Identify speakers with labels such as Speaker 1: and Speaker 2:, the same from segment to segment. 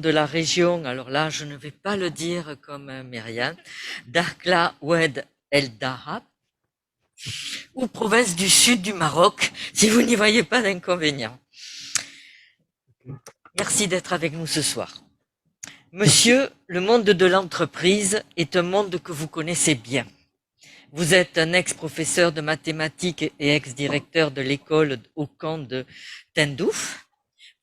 Speaker 1: de la région, alors là, je ne vais pas le dire comme Myriam, Dakhla Oued El Dahab, ou province du sud du Maroc, si vous n'y voyez pas d'inconvénient. Merci d'être avec nous ce soir. Monsieur, le monde de l'entreprise est un monde que vous connaissez bien. Vous êtes un ex-professeur de mathématiques et ex-directeur de l'école au camp de Tindouf.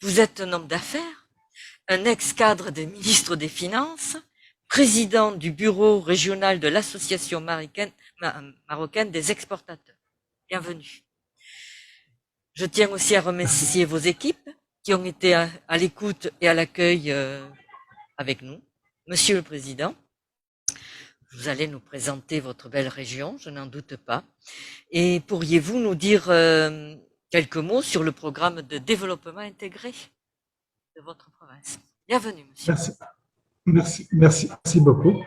Speaker 1: Vous êtes un homme d'affaires, un ex-cadre des ministres des Finances, président du bureau régional de l'Association marocaine des exportateurs. Bienvenue. Je tiens aussi à remercier vos équipes qui ont été à l'écoute et à l'accueil avec nous. Monsieur le Président, vous allez nous présenter votre belle région, je n'en doute pas. Et pourriez-vous nous dire quelques mots sur le programme de développement intégré de votre province? Bienvenue, monsieur.
Speaker 2: Merci beaucoup.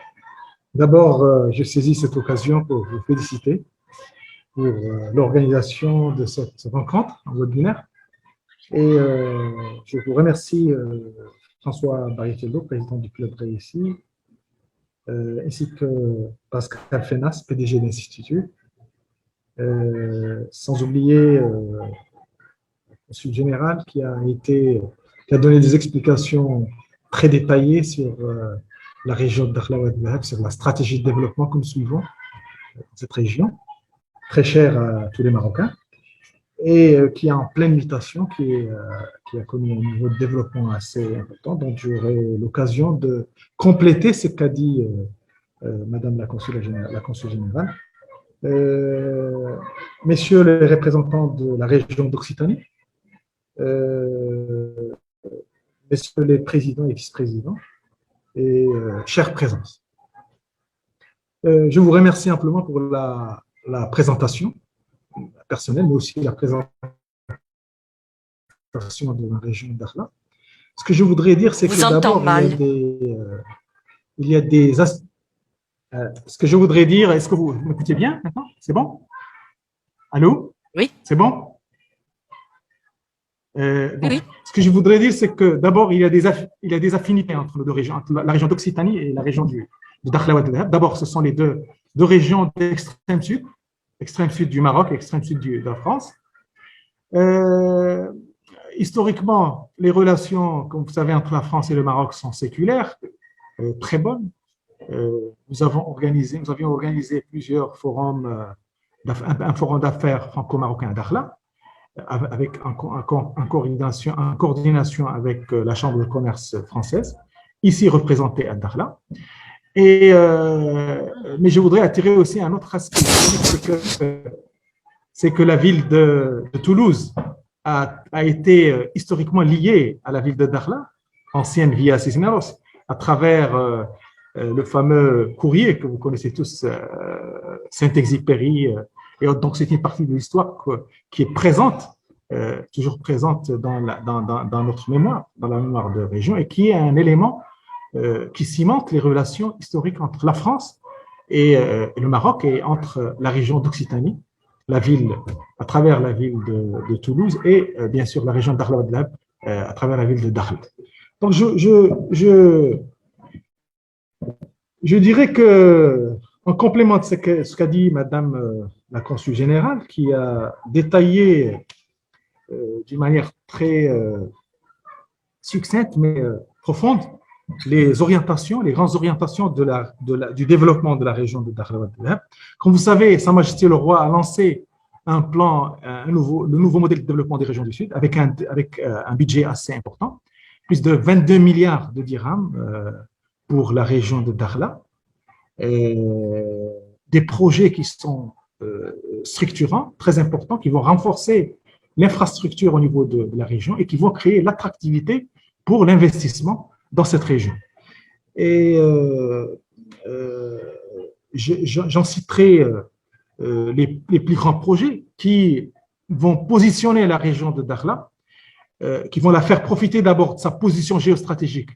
Speaker 2: D'abord, je saisis cette occasion pour vous féliciter pour l'organisation de cette rencontre en webinaire. Et je vous remercie, François Barrichello, président du Club Réussi, ainsi que Pascal Fenas, PDG de l'Institut, sans oublier le consul général qui a donné des explications très détaillées sur la région de Dakhla Oued El Dahab, sur la stratégie de développement que nous suivons dans cette région, très chère à tous les Marocains, et qui est en pleine mutation, qui a connu un niveau de développement assez important. Donc, j'aurai l'occasion de compléter ce qu'a dit Madame la consul générale. Messieurs les représentants de la région d'Occitanie, messieurs les présidents et vice-présidents, et chère présence. Je vous remercie amplement pour la présentation personnelle, mais aussi la présentation de la région de Dakhla. Ce que je voudrais dire, c'est que d'abord, il y a des ce que je voudrais dire, est-ce que vous m'écoutez bien maintenant? C'est bon? Allô?
Speaker 1: Oui.
Speaker 2: C'est bon?
Speaker 1: Oui.
Speaker 2: Ce que je voudrais dire, c'est que d'abord, il y a des affinités entre les deux régions, entre la région d'Occitanie et la région de Dakhla Oued El Dahab. D'abord, ce sont les deux régions d'extrême sud du Maroc et extrême sud de la France. Historiquement, les relations, comme vous savez, entre la France et le Maroc sont séculaires, très bonnes. Nous avions organisé plusieurs forums, un forum d'affaires franco-marocain à Dakhla, en coordination avec la Chambre de commerce française, ici représentée à Dakhla. Mais je voudrais attirer aussi un autre aspect, c'est que la ville de Toulouse a été historiquement liée à la ville de Dakhla, ancienne Via Cisneros, à travers le fameux courrier que vous connaissez tous, Saint-Exupéry, et donc c'est une partie de l'histoire qui est présente, toujours présente dans notre mémoire, dans la mémoire de région, et qui est un élément qui cimente les relations historiques entre la France et le Maroc, et entre la région d'Occitanie, la ville, à travers la ville de Toulouse, et bien sûr la région de Dakhla Oued El Dahab, à travers la ville de Dakhla. Donc je dirais que, en complément de ce qu'a dit Madame la consul générale, qui a détaillé d'une manière très succincte mais profonde les grandes orientations du développement de la région de Dakhla Oued El Dahab. Comme vous savez, Sa Majesté le Roi a lancé un plan, le nouveau modèle de développement des régions du Sud, avec un budget assez important, plus de 22 milliards de dirhams pour la région de Dakhla, des projets qui sont structurants, très importants, qui vont renforcer l'infrastructure au niveau de la région et qui vont créer l'attractivité pour l'investissement dans cette région. Et j'en citerai les plus grands projets qui vont positionner la région de Dakhla, qui vont la faire profiter d'abord de sa position géostratégique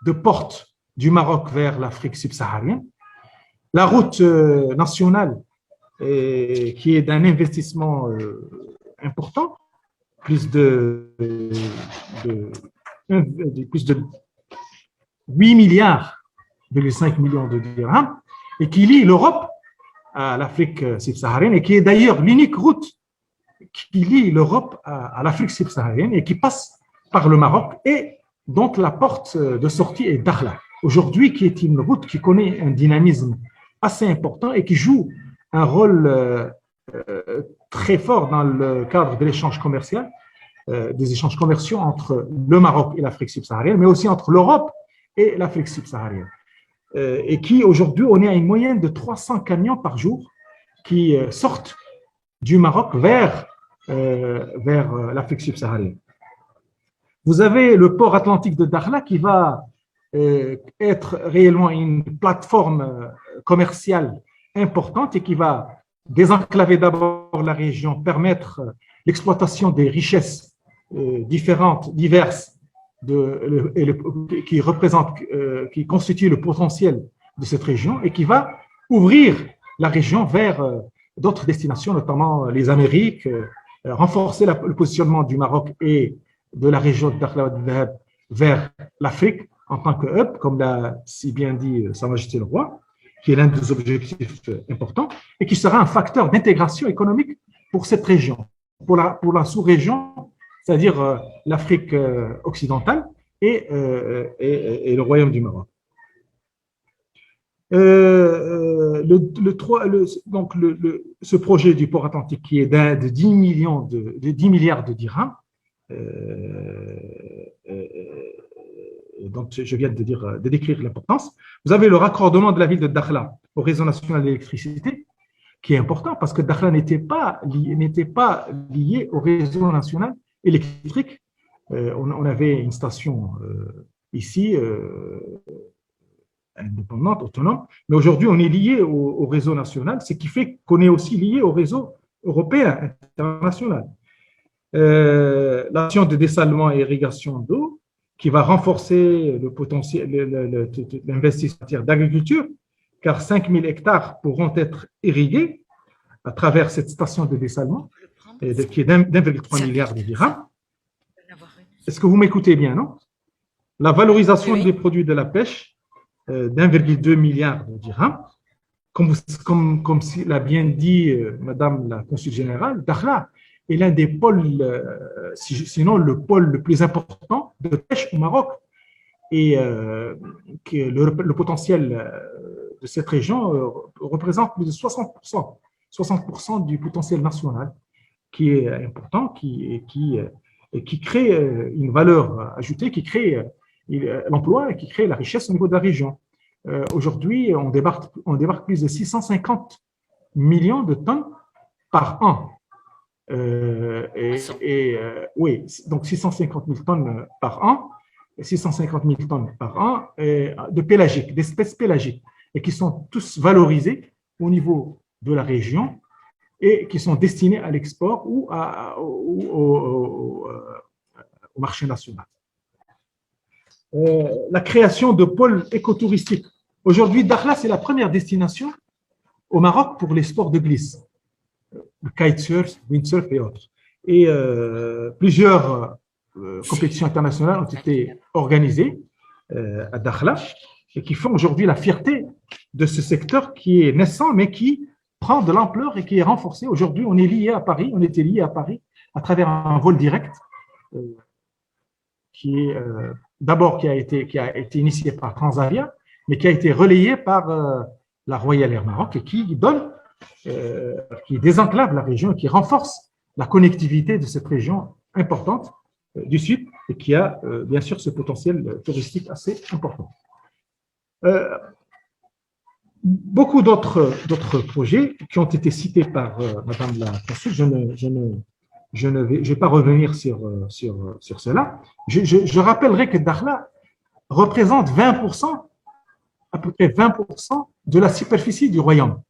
Speaker 2: de porte du Maroc vers l'Afrique subsaharienne, la route nationale qui est d'un investissement important, plus de 8 milliards,5 millions de dirhams et qui lie l'Europe à l'Afrique subsaharienne et qui est d'ailleurs l'unique route qui lie l'Europe à l'Afrique subsaharienne et qui passe par le Maroc et dont la porte de sortie est Dakhla. Aujourd'hui, qui est une route qui connaît un dynamisme assez important et qui joue un rôle très fort dans le cadre de l'échange commercial, des échanges commerciaux entre le Maroc et l'Afrique subsaharienne, mais aussi entre l'Europe et l'Afrique subsaharienne. Et qui, aujourd'hui, on est à une moyenne de 300 camions par jour qui sortent du Maroc vers l'Afrique subsaharienne. Vous avez le port atlantique de Dakhla qui va être réellement une plateforme commerciale importante et qui va désenclaver d'abord la région, permettre l'exploitation des richesses diverses qui constituent le potentiel de cette région et qui va ouvrir la région vers d'autres destinations, notamment les Amériques, renforcer le positionnement du Maroc et de la région de Dakhla vers l'Afrique en tant que hub, comme l'a si bien dit Sa Majesté le Roi, qui est l'un des objectifs importants et qui sera un facteur d'intégration économique pour cette région, pour la sous-région, c'est-à-dire l'Afrique occidentale et le Royaume du Maroc. Ce projet du port atlantique qui est de 10 milliards de dirhams, donc je viens de décrire l'importance. Vous avez le raccordement de la ville de Dakhla au réseau national d'électricité, qui est important parce que Dakhla n'était pas lié au réseau national électrique. On avait une station ici, indépendante, autonome, mais aujourd'hui on est lié au réseau national, ce qui fait qu'on est aussi lié au réseau européen, international. L'action de dessalement et irrigation d'eau, qui va renforcer le potentiel, l'investissement d'agriculture, car 5000 hectares pourront être irrigués à travers cette station de dessalement, qui est d'1,3 milliard de dirhams. Est-ce que vous m'écoutez bien, non? La valorisation des produits de la pêche d'1,2 milliard de dirhams, comme l'a bien dit Madame la Consul Générale, Dakhla est l'un des pôles, sinon le pôle le plus important de pêche au Maroc. Et le potentiel de cette région représente plus de 60% du potentiel national, qui est important, qui crée une valeur ajoutée, qui crée l'emploi et qui crée la richesse au niveau de la région. Aujourd'hui, on débarque plus de 650 millions de tonnes par an. Oui, donc 650 000 tonnes par an, 650 000 tonnes par an de pélagiques, d'espèces pélagiques, et qui sont tous valorisés au niveau de la région et qui sont destinés à l'export ou au marché national. La création de pôles écotouristiques. Aujourd'hui, Dakhla, c'est la première destination au Maroc pour les sports de glisse, le kitesurf, windsurf et autres. Et plusieurs compétitions internationales ont été organisées à Dakhla et qui font aujourd'hui la fierté de ce secteur qui est naissant, mais qui prend de l'ampleur et qui est renforcé. Aujourd'hui, on est lié à Paris, on était lié à Paris à travers un vol direct qui a été initié par Transavia, mais qui a été relayé par la Royal Air Maroc et qui désenclave la région et qui renforce la connectivité de cette région importante du sud et qui a bien sûr ce potentiel touristique assez important. Beaucoup d'autres projets qui ont été cités par Madame la Consul, je ne vais pas revenir sur cela. Je rappellerai que Dakhla représente 20%, à peu près 20% de la superficie du royaume.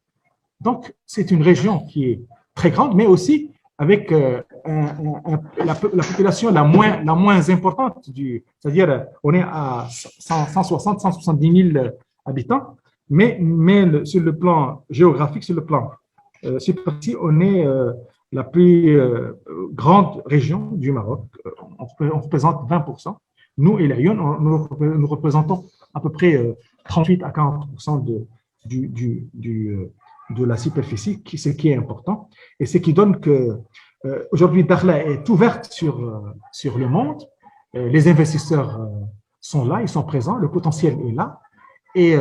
Speaker 2: Donc, c'est une région qui est très grande, mais aussi avec la population la moins importante, c'est-à-dire on est à 170 000 habitants, mais sur le plan géographique, sur le plan superficie, on est la plus grande région du Maroc. On représente 20%. Nous, et l'Aïon, nous représentons à peu près 38 à 40% de la superficie, ce qui est important, et ce qui donne que aujourd'hui Dakhla est ouverte sur le monde, les investisseurs sont là, ils sont présents, le potentiel est là, et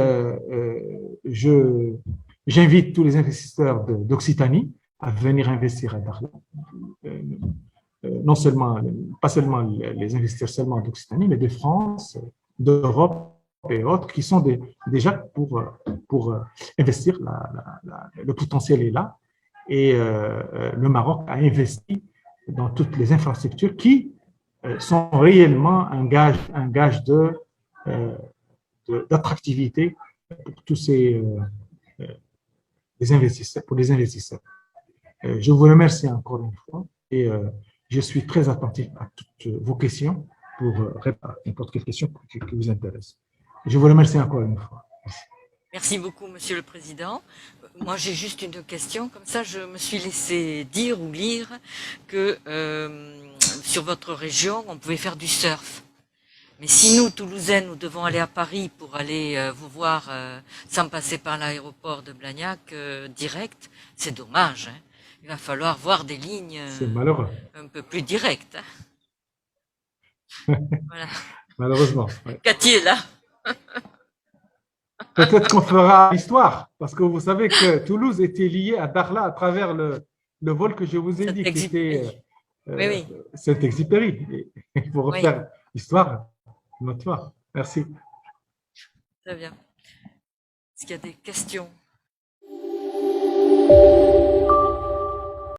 Speaker 2: j'invite tous les investisseurs d'Occitanie à venir investir à Dakhla. Non seulement, pas seulement les investisseurs seulement d'Occitanie, mais de France, d'Europe et autres qui sont déjà pour investir. Le potentiel est là et le Maroc a investi dans toutes les infrastructures qui sont réellement un gage d'attractivité pour tous ces les investisseurs, pour les investisseurs. Je vous remercie encore une fois et je suis très attentif à toutes vos questions pour répondre à n'importe quelle question qui vous intéresse. Je vous remercie encore une fois. Merci.
Speaker 1: Merci beaucoup, Monsieur le Président. Moi, j'ai juste une question. Comme ça, je me suis laissé dire ou lire que sur votre région, on pouvait faire du surf. Mais si nous, Toulousains, nous devons aller à Paris pour aller vous voir sans passer par l'aéroport de Blagnac direct, c'est dommage. Hein. Il va falloir voir des lignes un peu plus directes. Hein. Voilà.
Speaker 2: Malheureusement. Ouais.
Speaker 1: Cathy est là.
Speaker 2: Peut-être qu'on fera l'histoire, parce que vous savez que Toulouse était liée à Dakhla à travers le vol que je vous ai dit, qui était
Speaker 1: oui.
Speaker 2: Saint-Exupéry. Il faut refaire l'histoire une autre fois. Merci.
Speaker 1: Très bien. Est-ce qu'il y a des questions?